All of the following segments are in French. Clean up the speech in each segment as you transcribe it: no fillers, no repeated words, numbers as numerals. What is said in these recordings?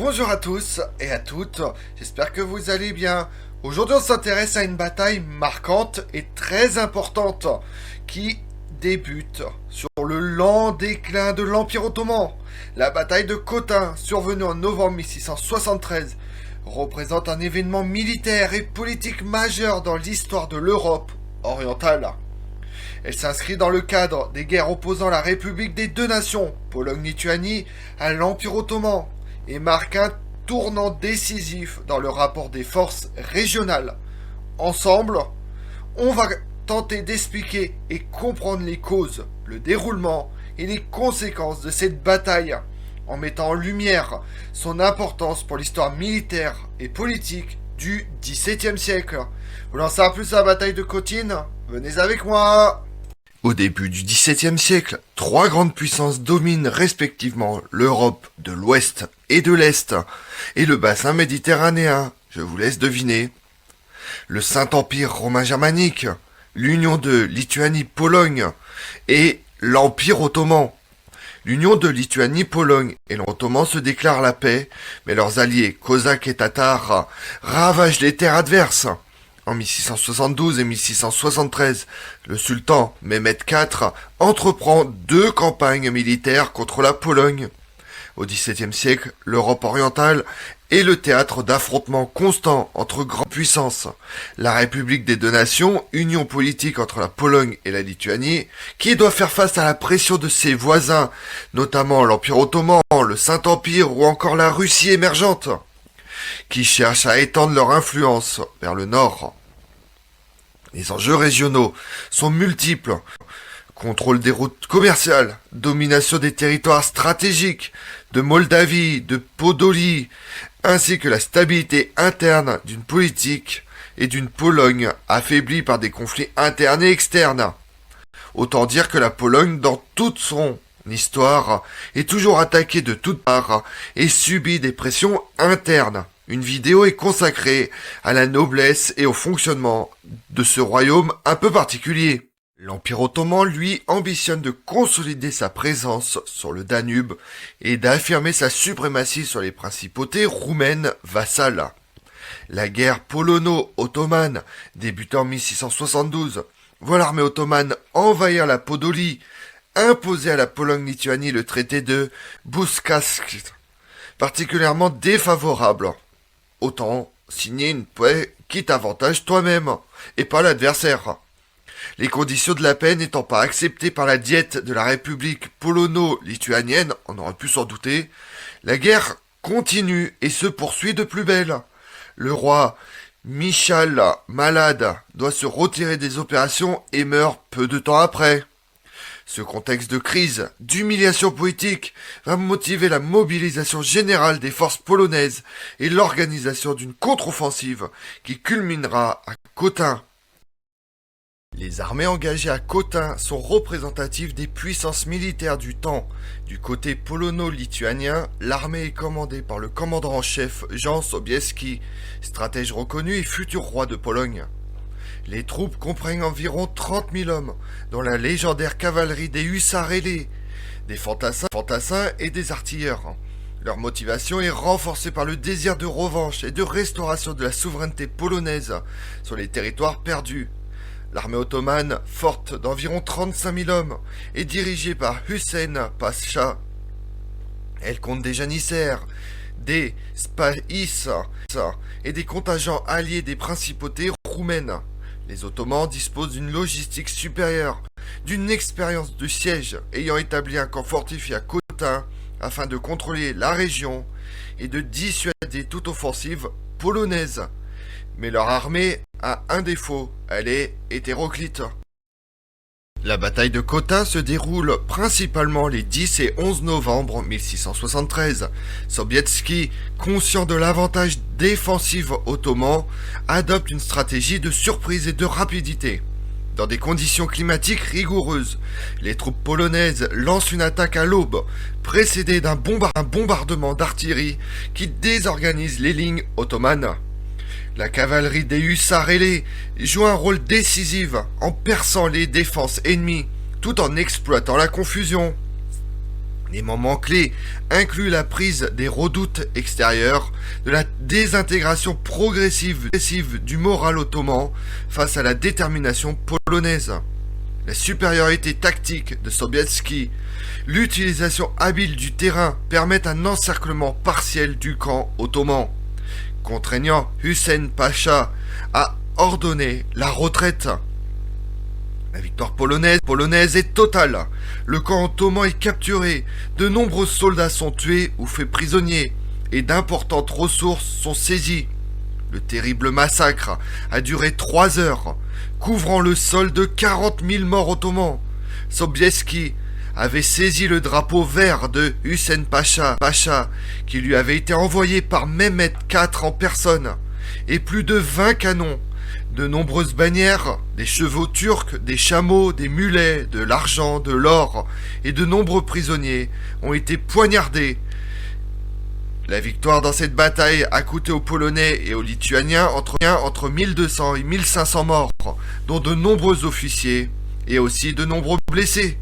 Bonjour à tous et à toutes, j'espère que vous allez bien. Aujourd'hui on s'intéresse à une bataille marquante et très importante qui débute sur le lent déclin de l'Empire ottoman. La bataille de Khotyn, survenue en novembre 1673, représente un événement militaire et politique majeur dans l'histoire de l'Europe orientale. Elle s'inscrit dans le cadre des guerres opposant la République des deux nations, Pologne-Lituanie, à l'Empire ottoman, et marque un tournant décisif dans le rapport des forces régionales. Ensemble, on va tenter d'expliquer et comprendre les causes, le déroulement et les conséquences de cette bataille, en mettant en lumière son importance pour l'histoire militaire et politique du XVIIe siècle. Vous en savez plus sur la bataille de Khotyn? Venez avec moi! Au début du XVIIe siècle, trois grandes puissances dominent respectivement l'Europe de l'Ouest et de l'Est, et le bassin méditerranéen, je vous laisse deviner. Le Saint-Empire romain germanique, l'Union de Lituanie-Pologne et l'Empire ottoman. L'Union de Lituanie-Pologne et l'Ottoman se déclarent la paix, mais leurs alliés, cosaques et tatars, ravagent les terres adverses. En 1672 et 1673, le sultan Mehmed IV entreprend deux campagnes militaires contre la Pologne. Au XVIIe siècle, l'Europe orientale est le théâtre d'affrontements constants entre grandes puissances. La République des deux nations, union politique entre la Pologne et la Lituanie, qui doit faire face à la pression de ses voisins, notamment l'Empire ottoman, le Saint-Empire ou encore la Russie émergente, qui cherchent à étendre leur influence vers le nord. Les enjeux régionaux sont multiples. Contrôle des routes commerciales, domination des territoires stratégiques, de Moldavie, de Podolie, ainsi que la stabilité interne d'une politique et d'une Pologne affaiblie par des conflits internes et externes. Autant dire que la Pologne, dans toute son histoire, est toujours attaquée de toutes parts et subit des pressions internes. Une vidéo est consacrée à la noblesse et au fonctionnement de ce royaume un peu particulier. L'Empire ottoman, lui, ambitionne de consolider sa présence sur le Danube et d'affirmer sa suprématie sur les principautés roumaines vassales. La guerre polono-ottomane, débutée en 1672, voit l'armée ottomane envahir la Podolie, imposer à la Pologne-Lituanie le traité de Bouskask, particulièrement défavorable. Autant signer une paix qui t'avantage toi-même, et pas l'adversaire. Les conditions de la paix n'étant pas acceptées par la diète de la République polono-lituanienne, on aurait pu s'en douter, la guerre continue et se poursuit de plus belle. Le roi Michal, malade, doit se retirer des opérations et meurt peu de temps après. Ce contexte de crise, d'humiliation politique, va motiver la mobilisation générale des forces polonaises et l'organisation d'une contre-offensive qui culminera à Khotyn. Les armées engagées à Khotyn sont représentatives des puissances militaires du temps. Du côté polono-lituanien, l'armée est commandée par le commandant en chef Jan Sobieski, stratège reconnu et futur roi de Pologne. Les troupes comprennent environ 30 000 hommes, dont la légendaire cavalerie des hussards ailés, des fantassins et des artilleurs. Leur motivation est renforcée par le désir de revanche et de restauration de la souveraineté polonaise sur les territoires perdus. L'armée ottomane, forte d'environ 35 000 hommes, est dirigée par Hussein Pasha. Elle compte des janissaires, des spahis et des contingents alliés des principautés roumaines. Les Ottomans disposent d'une logistique supérieure, d'une expérience de siège ayant établi un camp fortifié à Khotyn afin de contrôler la région et de dissuader toute offensive polonaise. Mais leur armée a un défaut, elle est hétéroclite. La bataille de Khotyn se déroule principalement les 10 et 11 novembre 1673. Sobieski, conscient de l'avantage défensif ottoman, adopte une stratégie de surprise et de rapidité. Dans des conditions climatiques rigoureuses, les troupes polonaises lancent une attaque à l'aube, précédée d'un bombardement d'artillerie qui désorganise les lignes ottomanes. La cavalerie des hussards ailés joue un rôle décisif en perçant les défenses ennemies tout en exploitant la confusion. Les moments clés incluent la prise des redoutes extérieures, de la désintégration progressive du moral ottoman face à la détermination polonaise, la supériorité tactique de Sobieski, l'utilisation habile du terrain permettent un encerclement partiel du camp ottoman, contraignant Hussein Pacha à ordonner la retraite. La victoire polonaise est totale. Le camp ottoman est capturé, de nombreux soldats sont tués ou faits prisonniers, et d'importantes ressources sont saisies. Le terrible massacre a duré 3 heures, couvrant le sol de 40 000 morts ottomans. Sobieski avait saisi le drapeau vert de Hussein Pacha, qui lui avait été envoyé par Mehmet IV en personne, et plus de 20 canons, de nombreuses bannières, des chevaux turcs, des chameaux, des mulets, de l'argent, de l'or, et de nombreux prisonniers ont été poignardés. La victoire dans cette bataille a coûté aux Polonais et aux Lituaniens entre 1200 et 1500 morts, dont de nombreux officiers et aussi de nombreux blessés.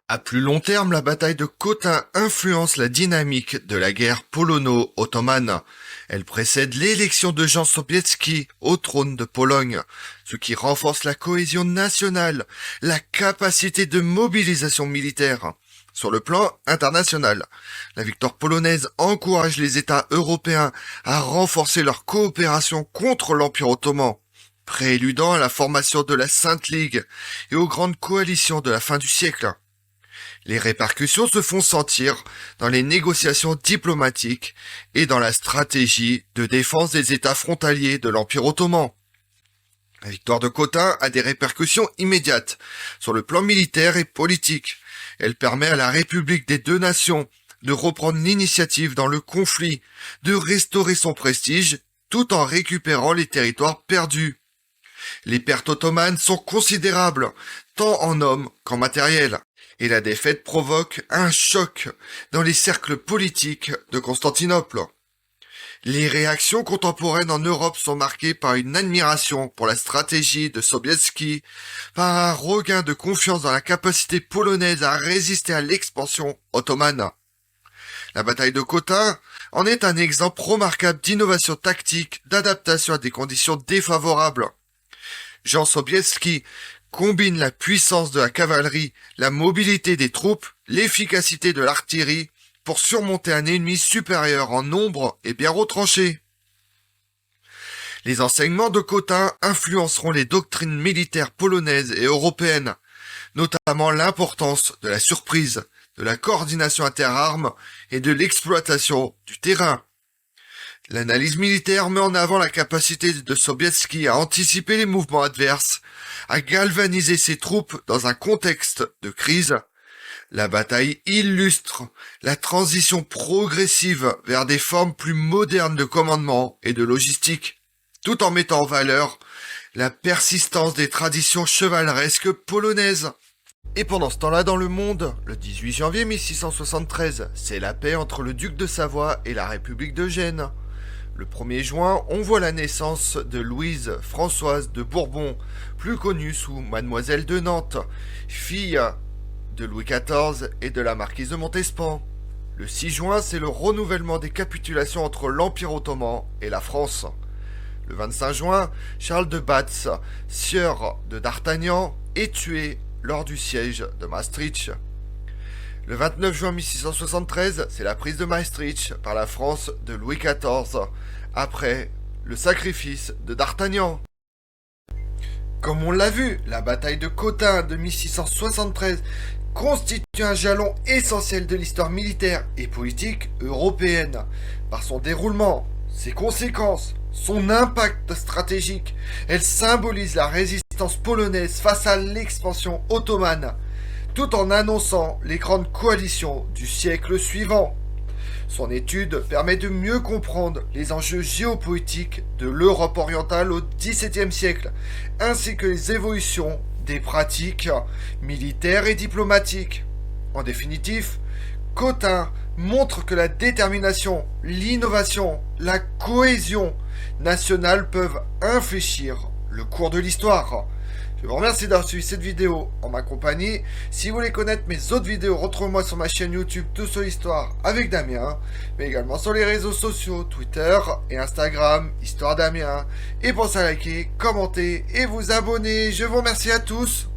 À plus long terme, la bataille de Khotyn influence la dynamique de la guerre polono-ottomane. Elle précède l'élection de Jan Sobieski au trône de Pologne, ce qui renforce la cohésion nationale, la capacité de mobilisation militaire. Sur le plan international, la victoire polonaise encourage les États européens à renforcer leur coopération contre l'Empire ottoman, prééludant à la formation de la Sainte Ligue et aux grandes coalitions de la fin du siècle. Les répercussions se font sentir dans les négociations diplomatiques et dans la stratégie de défense des États frontaliers de l'Empire ottoman. La victoire de Khotyn a des répercussions immédiates sur le plan militaire et politique. Elle permet à la République des deux nations de reprendre l'initiative dans le conflit, de restaurer son prestige tout en récupérant les territoires perdus. Les pertes ottomanes sont considérables, tant en hommes qu'en matériel, et la défaite provoque un choc dans les cercles politiques de Constantinople. Les réactions contemporaines en Europe sont marquées par une admiration pour la stratégie de Sobieski, par un regain de confiance dans la capacité polonaise à résister à l'expansion ottomane. La bataille de Khotyn en est un exemple remarquable d'innovation tactique, d'adaptation à des conditions défavorables. Jan Sobieski combine la puissance de la cavalerie, la mobilité des troupes, l'efficacité de l'artillerie, pour surmonter un ennemi supérieur en nombre et bien retranché. Les enseignements de Khotyn influenceront les doctrines militaires polonaises et européennes, notamment l'importance de la surprise, de la coordination interarmes et de l'exploitation du terrain. L'analyse militaire met en avant la capacité de Sobieski à anticiper les mouvements adverses, à galvaniser ses troupes dans un contexte de crise. La bataille illustre la transition progressive vers des formes plus modernes de commandement et de logistique, tout en mettant en valeur la persistance des traditions chevaleresques polonaises. Et pendant ce temps-là dans le monde, le 18 janvier 1673, c'est la paix entre le duc de Savoie et la République de Gênes. Le 1er juin, on voit la naissance de Louise Françoise de Bourbon, plus connue sous Mademoiselle de Nantes, fille de Louis XIV et de la marquise de Montespan. Le 6 juin, c'est le renouvellement des capitulations entre l'Empire ottoman et la France. Le 25 juin, Charles de Batz, sieur de D'Artagnan, est tué lors du siège de Maastricht. Le 29 juin 1673, c'est la prise de Maastricht par la France de Louis XIV, après le sacrifice de D'Artagnan. Comme on l'a vu, la bataille de Khotyn de 1673 constitue un jalon essentiel de l'histoire militaire et politique européenne, par son déroulement, ses conséquences, son impact stratégique. Elle symbolise la résistance polonaise face à l'expansion ottomane, tout en annonçant les grandes coalitions du siècle suivant. Son étude permet de mieux comprendre les enjeux géopolitiques de l'Europe orientale au XVIIe siècle, ainsi que les évolutions des pratiques militaires et diplomatiques. En définitive, Khotyn montre que la détermination, l'innovation, la cohésion nationale peuvent infléchir le cours de l'histoire. Je vous remercie d'avoir suivi cette vidéo en ma compagnie. Si vous voulez connaître mes autres vidéos, retrouvez-moi sur ma chaîne YouTube Tout sur l'Histoire avec Damien, mais également sur les réseaux sociaux Twitter et Instagram Histoire Damien. Et pensez à liker, commenter et vous abonner. Je vous remercie à tous.